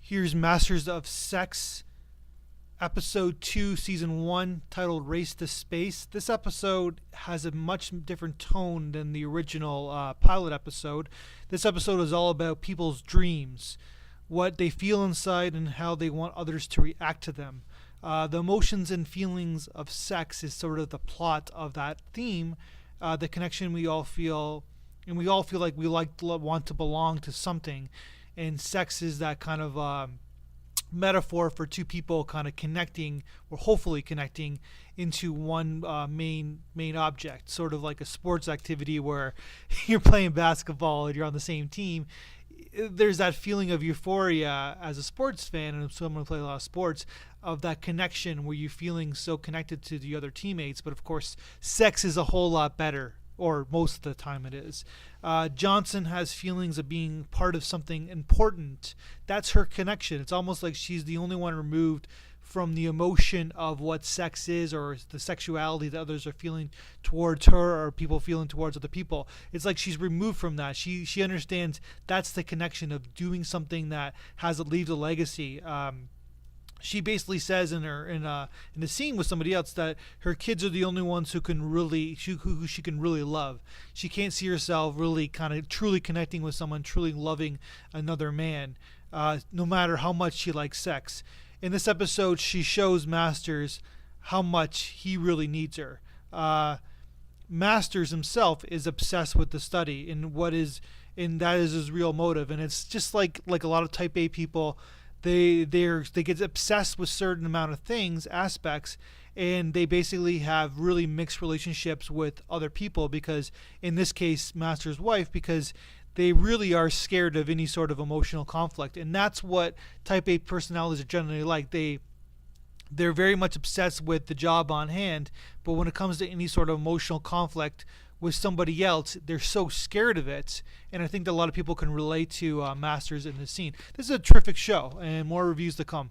Here's Masters of Sex, Episode 2, Season 1, titled Race to Space. This episode has a much different tone than the original pilot episode. This episode is all about people's dreams, what they feel inside, and how they want others to react to them. The emotions and feelings of sex is sort of the plot of that theme, the connection we all feel, and we all feel like we want to belong to something. And sex is that kind of metaphor for two people kind of connecting, or hopefully connecting, into one main object, sort of like a sports activity where you're playing basketball and you're on the same team. There's that feeling of euphoria as a sports fan and someone who plays a lot of sports, of that connection where you're feeling so connected to the other teammates. But of course, sex is a whole lot better, or most of the time it is. Johnson has feelings of being part of something important. That's her connection. It's almost like she's the only one removed from the emotion of what sex is, or the sexuality that others are feeling towards her, or people feeling towards other people. It's like she's removed from that. She understands that's the connection of doing something that has leave a legacy. She basically says in the scene with somebody else that her kids are the only ones who she can really love. She can't see herself really kind of truly connecting with someone, truly loving another man, no matter how much she likes sex. In this episode, she shows Masters how much he really needs her. Masters himself is obsessed with the study, and that is his real motive. And it's just like a lot of Type A people. They get obsessed with certain amount of things, aspects, and they basically have really mixed relationships with other people, because in this case, Master's wife, because they really are scared of any sort of emotional conflict. And that's what Type A personalities are generally like. They're very much obsessed with the job on hand, but when it comes to any sort of emotional conflict with somebody else, they're so scared of it. And I think that a lot of people can relate to Masters in this scene. This is a terrific show, and more reviews to come.